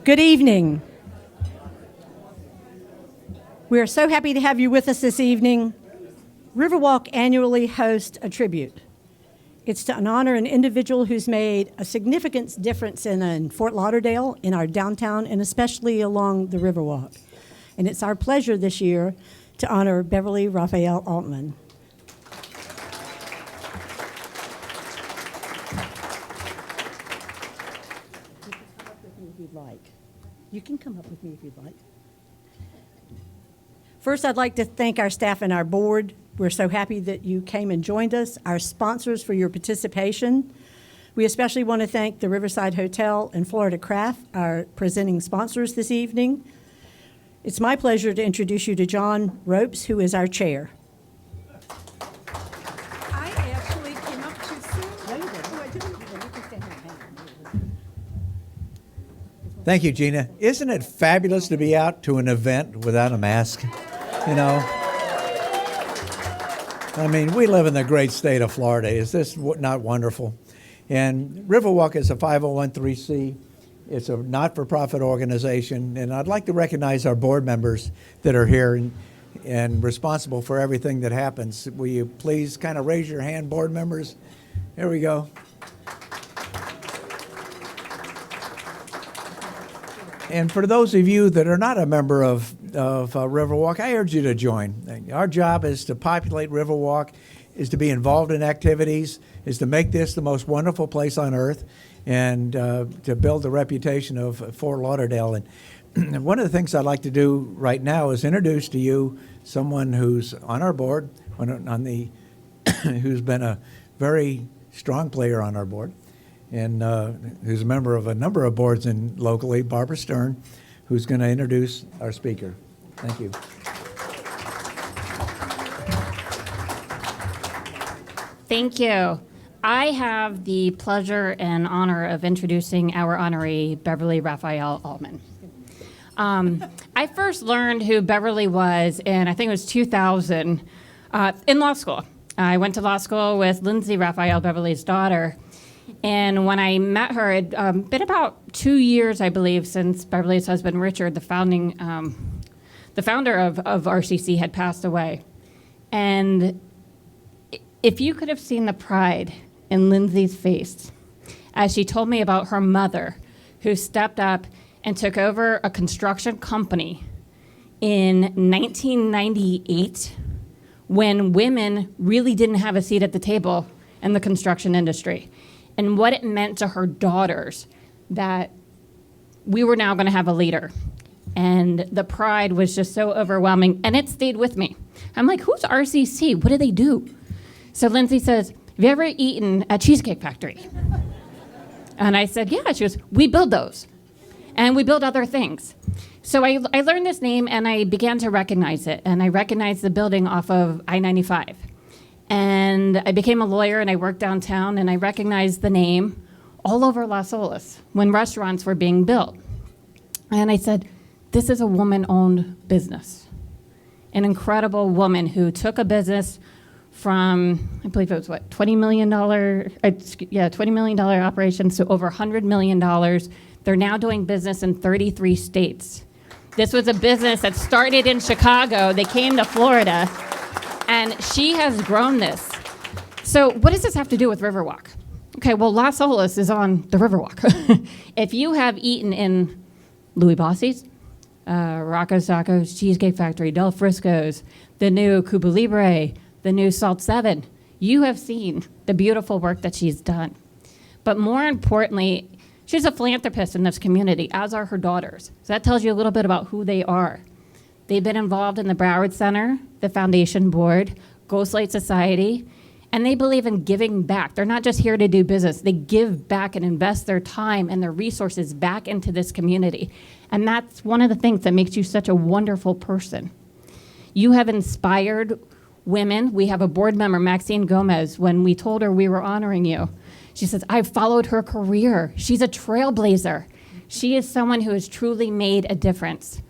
Good evening. We are so happy to have you with us this evening. Riverwalk annually hosts a tribute. It's to honor an individual who's made a significant difference in Fort Lauderdale, in our downtown, and especially along the Riverwalk. And it's our pleasure this year to honor Beverly Raphael Altman. You can come up with me if you'd like. First, I'd like to thank our staff and our board. We're so happy that you came and joined us. Our sponsors for your participation. We especially want to thank the Riverside Hotel and Florida Craft, our presenting sponsors this evening. It's my pleasure to introduce you to John Ropes, who is our chair. I actually came up too soon. No, you didn't. Oh, I didn't. You can stand here. Thank you, Gina. Isn't it fabulous to be out to an event without a mask? You know? I mean, we live in the great state of Florida. Is this not wonderful? And Riverwalk is a 501(c)(3). It's a not-for-profit organization, and I'd like to recognize our board members that are here and responsible for everything that happens. Will you please kind of raise your hand, board members? Here we go. And for those of you that are not a member of Riverwalk, I urge you to join. Our job is to populate Riverwalk, is to be involved in activities, is to make this the most wonderful place on earth, and to build the reputation of Fort Lauderdale. And one of the things I'd like to do right now is introduce to you someone who's on our board, who's been a very strong player on our board, and who's a member of a number of boards locally, Barbara Stern, who's going to introduce our speaker. Thank you. Thank you. I have the pleasure and honor of introducing our honoree, Beverly Raphael Altman. I first learned who Beverly was in, I think it was 2000, in law school. I went to law school with Lindsay Raphael, Beverly's daughter. And when I met her, it had been about 2 years, I believe, since Beverly's husband, Richard, the founder of RCC, had passed away. And if you could have seen the pride in Lindsay's face as she told me about her mother, who stepped up and took over a construction company in 1998 when women really didn't have a seat at the table in the construction industry, and what it meant to her daughters that we were now going to have a leader. And the pride was just so overwhelming, and it stayed with me. I'm like, who's RCC? What do they do? So Lindsay says, have you ever eaten at Cheesecake Factory? And I said, yeah. She goes, we build those. And we build other things. So I learned this name, and I began to recognize it. And I recognized the building off of I-95. And I became a lawyer, and I worked downtown, and I recognized the name all over Las Olas when restaurants were being built. And I said, this is a woman-owned business. An incredible woman who took a business from, I believe it was what, $20 million operations to over $100 million. They're now doing business in 33 states. This was a business that started in Chicago. They came to Florida, and she has grown this. So what does this have to do with Riverwalk? Okay, well, Las Olas is on the Riverwalk. If you have eaten in Louis Bossi's, Rocco's Tacos, Cheesecake Factory, Del Frisco's, the new Cuba Libre, the new Salt 7, you have seen the beautiful work that she's done. But more importantly, she's a philanthropist in this community, as are her daughters. So that tells you a little bit about who they are. They've been involved in the Broward Center, the Foundation Board, Ghostlight Society, and they believe in giving back. They're not just here to do business. They give back and invest their time and their resources back into this community. And that's one of the things that makes you such a wonderful person. You have inspired women. We have a board member, Maxine Gomez. When we told her we were honoring you, she says, I've followed her career. She's a trailblazer. She is someone who has truly made a difference.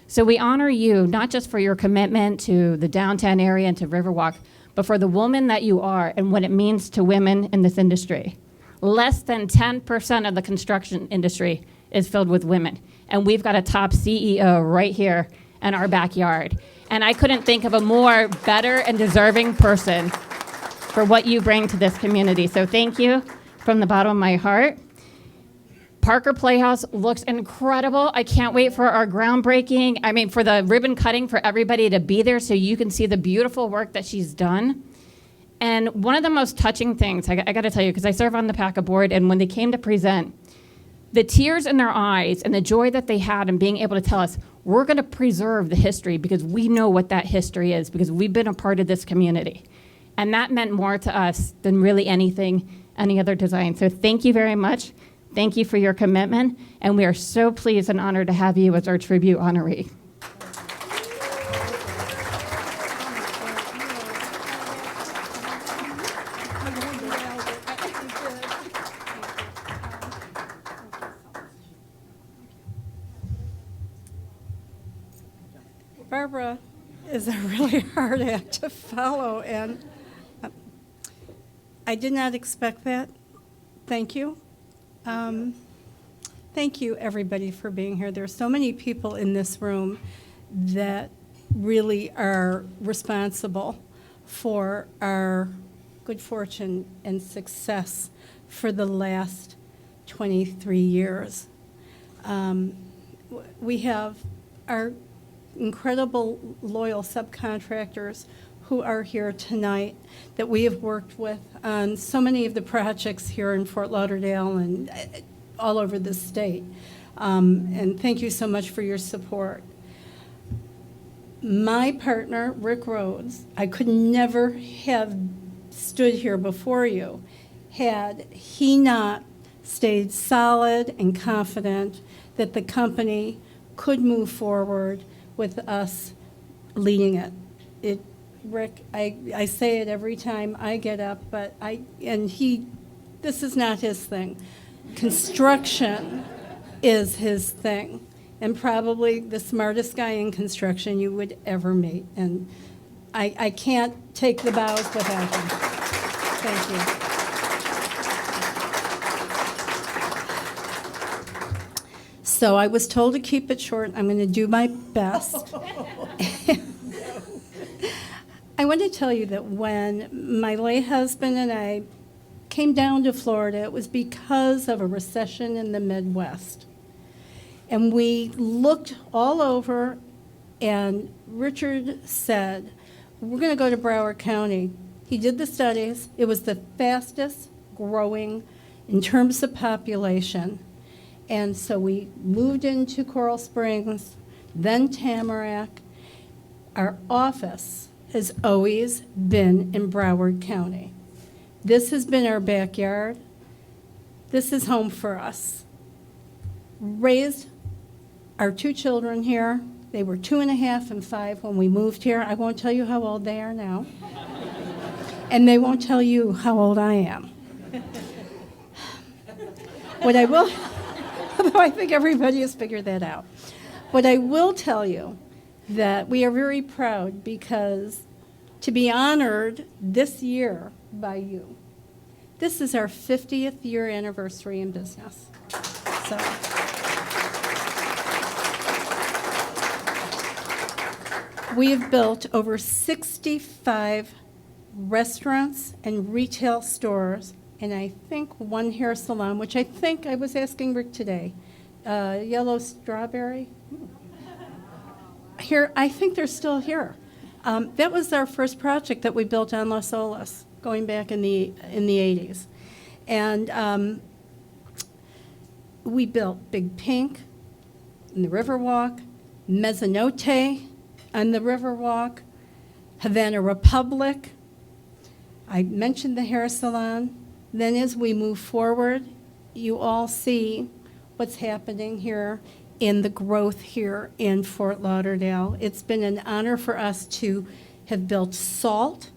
So we honor you, not just for your commitment to the downtown area and to Riverwalk, but for the woman that you are and what it means to women in this industry. Less than 10% of the construction industry is filled with women. And we've got a top CEO right here in our backyard. And I couldn't think of a more better and deserving person for what you bring to this community. So thank you from the bottom of my heart. Parker Playhouse looks incredible. I can't wait for our groundbreaking, for the ribbon cutting for everybody to be there so you can see the beautiful work that she's done. And one of the most touching things, I got to tell you, because I serve on the PACA board, and when they came to present, the tears in their eyes and the joy that they had in being able to tell us, we're going to preserve the history because we know what that history is, because we've been a part of this community. And that meant more to us than really any other design. So thank you very much. Thank you for your commitment. And we are so pleased and honored to have you as our tribute honoree. Barbara is a really hard act to follow, and I did not expect that. Thank you. Thank you, everybody, for being here. There are so many people in this room that really are responsible for our good fortune and success for the last 23 years. We have our incredible loyal subcontractors who are here tonight that we have worked with on so many of the projects here in Fort Lauderdale and all over the state. And thank you so much for your support. My partner, Rick Rhodes, I could never have stood here before you had he not stayed solid and confident that the company could move forward with us leading it. Rick, I say it every time I get up, but this is not his thing. Construction is his thing, and probably the smartest guy in construction you would ever meet. And I can't take the bows without him. Thank you. So I was told to keep it short. I'm going to do my best. I want to tell you that when my late husband and I came down to Florida, it was because of a recession in the Midwest. And we looked all over, and Richard said, we're going to go to Broward County. He did the studies. It was the fastest growing in terms of population. And so we moved into Coral Springs, then Tamarack. Our office has always been in Broward County. This has been our backyard. This is home for us. Raised our two children here. They were 2.5 and 5 when we moved here. I won't tell you how old they are now. And they won't tell you how old I am. What I will, although I think everybody has figured that out. What I will tell you, that we are very proud because to be honored this year by you. This is our 50th year anniversary in business. So we have built over 65 restaurants and retail stores, and I think one hair salon, which I was asking Rick today, Yellow Strawberry. Here, I think they're still here. That was our first project that we built on Las Olas, going back in the 80s. And we built Big Pink in the Riverwalk, Mezzanote on the Riverwalk, Havana Republic. I mentioned the hair salon. Then as we move forward, you all see what's happening here in the growth here in Fort Lauderdale. It's been an honor for us to have built Salt,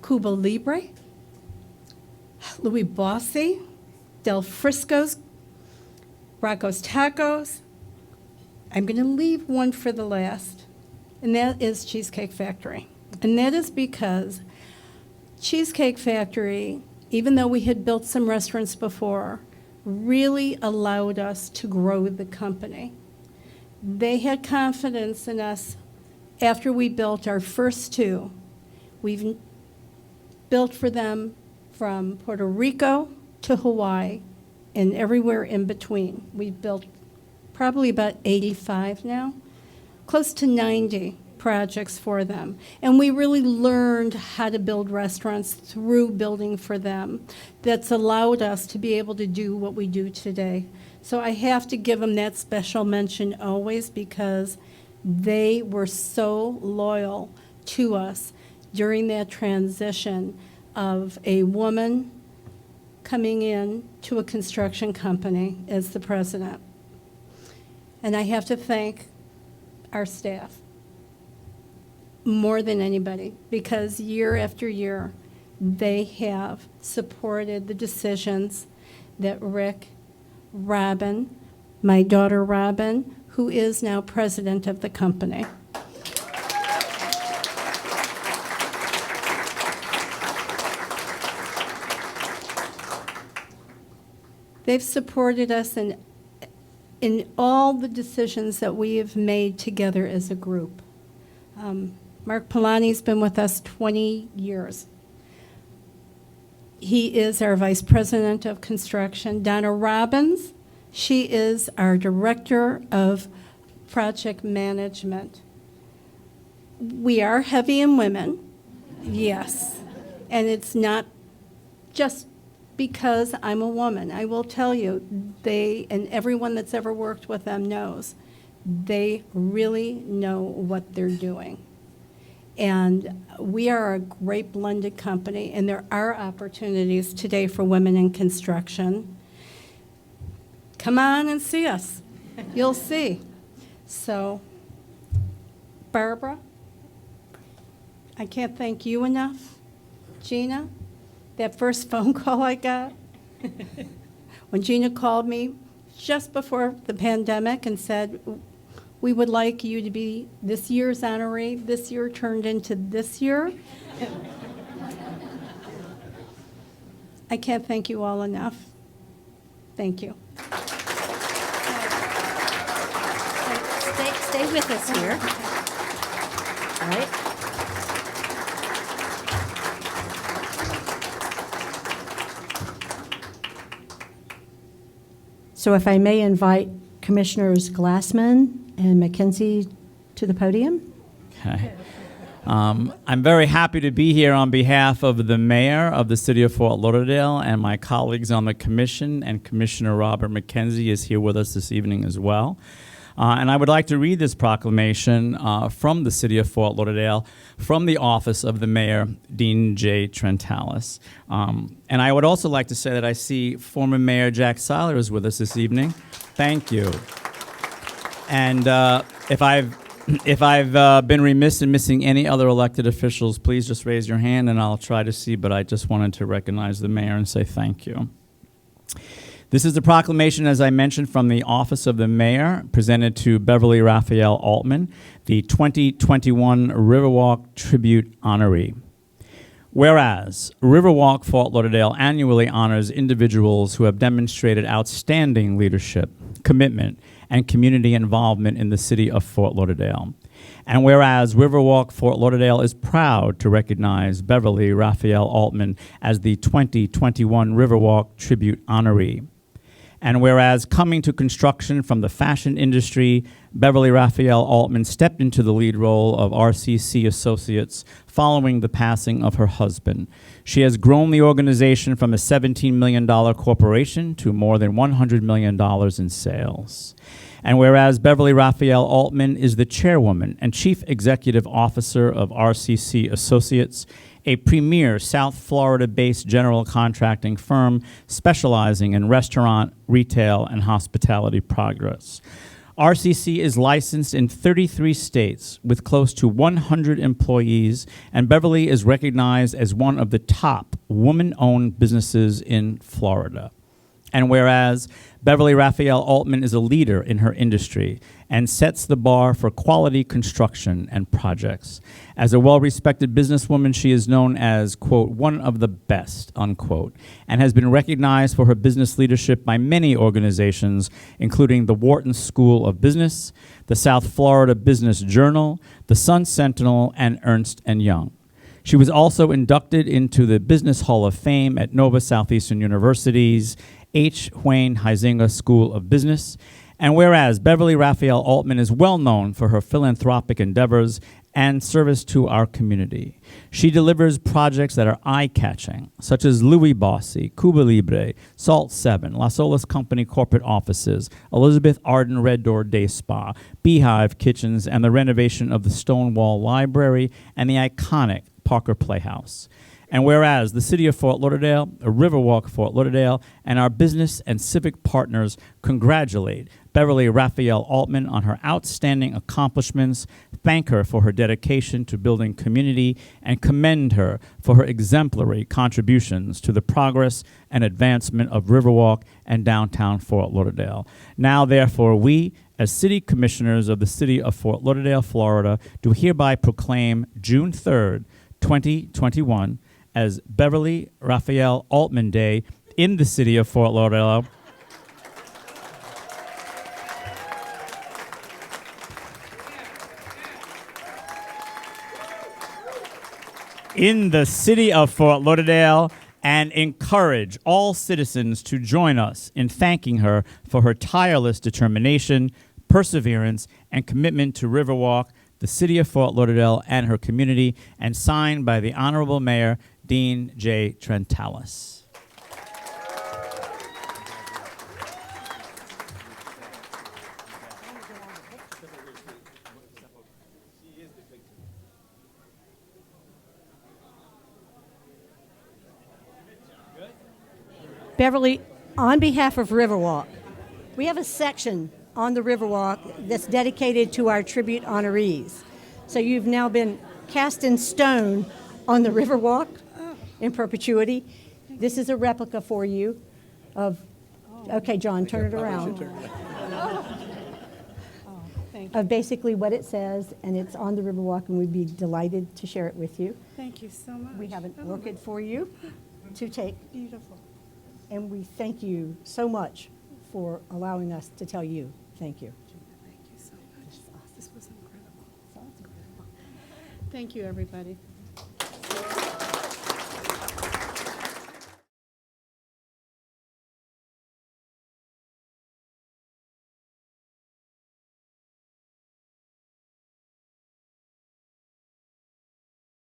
Cuba Libre, Louis Bossi, Del Frisco's, Rocco's Tacos. I'm going to leave one for the last, and that is Cheesecake Factory. And that is because Cheesecake Factory, even though we had built some restaurants before, really allowed us to grow the company. They had confidence in us after we built our first two. We've built for them from Puerto Rico to Hawaii and everywhere in between. We've built probably about 85 now, close to 90 projects for them. And we really learned how to build restaurants through building for them. That's allowed us to be able to do what we do today. So I have to give them that special mention always because they were so loyal to us during that transition of a woman coming in to a construction company as the president. And I have to thank our staff more than anybody, because year after year, they have supported the decisions that Rick, Robin, my daughter Robin, who is now president of the company. They've supported us in all the decisions that we have made together as a group. Mark Polani's been with us 20 years. He is our vice president of construction. Donna Robbins, she is our director of project management. We are heavy in women, yes, and it's not just because I'm a woman. I will tell you, they, and everyone that's ever worked with them knows, they really know what they're doing. And we are a great blended company, and there are opportunities today for women in construction. Come on and see us. You'll see. So, Barbara, I can't thank you enough. Gina, that first phone call I got, when Gina called me just before the pandemic and said, we would like you to be this year's honoree. This year turned into this year. I can't thank you all enough. Thank you. Stay with us here. All right. So if I may invite Commissioners Glassman and McKenzie to the podium. Okay. I'm very happy to be here on behalf of the mayor of the City of Fort Lauderdale and my colleagues on the commission, and Commissioner Robert McKenzie is here with us this evening as well. And I would like to read this proclamation from the City of Fort Lauderdale from the office of the mayor, Dean J. Trentalis. And I would also like to say that I see former Mayor Jack Seiler is with us this evening. Thank you. And if I've been remiss in missing any other elected officials, please just raise your hand and I'll try to see, but I just wanted to recognize the mayor and say thank you. This is a proclamation, as I mentioned, from the Office of the Mayor, presented to Beverly Raphael Altman, the 2021 Riverwalk Tribute honoree. Whereas Riverwalk Fort Lauderdale annually honors individuals who have demonstrated outstanding leadership, commitment, and community involvement in the City of Fort Lauderdale. And whereas Riverwalk Fort Lauderdale is proud to recognize Beverly Raphael Altman as the 2021 Riverwalk Tribute honoree. And whereas coming to construction from the fashion industry, Beverly Raphael Altman stepped into the lead role of RCC Associates following the passing of her husband. She has grown the organization from a $17 million corporation to more than $100 million in sales. And whereas Beverly Raphael Altman is the chairwoman and chief executive officer of RCC Associates, a premier South Florida-based general contracting firm specializing in restaurant, retail, and hospitality progress. RCC is licensed in 33 states with close to 100 employees, and Beverly is recognized as one of the top woman-owned businesses in Florida. And whereas Beverly Raphael Altman is a leader in her industry and sets the bar for quality construction and projects. As a well-respected businesswoman, she is known as, quote, one of the best, unquote, and has been recognized for her business leadership by many organizations, including the Wharton School of Business, the South Florida Business Journal, the Sun Sentinel, and Ernst & Young. She was also inducted into the Business Hall of Fame at Nova Southeastern University's H. Wayne Huizinga School of Business. And whereas Beverly Raphael Altman is well known for her philanthropic endeavors and service to our community, she delivers projects that are eye-catching, such as Louis Bossi, Cuba Libre, Salt 7, La Solis Company corporate offices, Elizabeth Arden Red Door Day Spa, Beehive Kitchens, and the renovation of the Stonewall Library and the iconic Parker Playhouse. And whereas the City of Fort Lauderdale, Riverwalk Fort Lauderdale, and our business and civic partners congratulate Beverly Raphael Altman on her outstanding accomplishments, thank her for her dedication to building community, and commend her for her exemplary contributions to the progress and advancement of Riverwalk and downtown Fort Lauderdale. Now, therefore, we, as City Commissioners of the City of Fort Lauderdale, Florida, do hereby proclaim June 3rd, 2021, as Beverly Raphael Altman Day in the City of Fort Lauderdale. In the City of Fort Lauderdale, and encourage all citizens to join us in thanking her for her tireless determination, perseverance, and commitment to Riverwalk, the City of Fort Lauderdale, and her community, and signed by the Honorable Mayor, Dean J. Trentalis. Beverly, on behalf of Riverwalk, we have a section on the Riverwalk that's dedicated to our tribute honorees. So you've now been cast in stone on the Riverwalk in perpetuity. This is a replica for you of, okay, John, turn it around, Thank you. of basically what it says, and it's on the Riverwalk, and we'd be delighted to share it with you. Thank you so much. We have an orchid for you to take, Beautiful. and we thank you so much for allowing us to tell you thank you. Thank you so much. This was incredible. Thank you, everybody.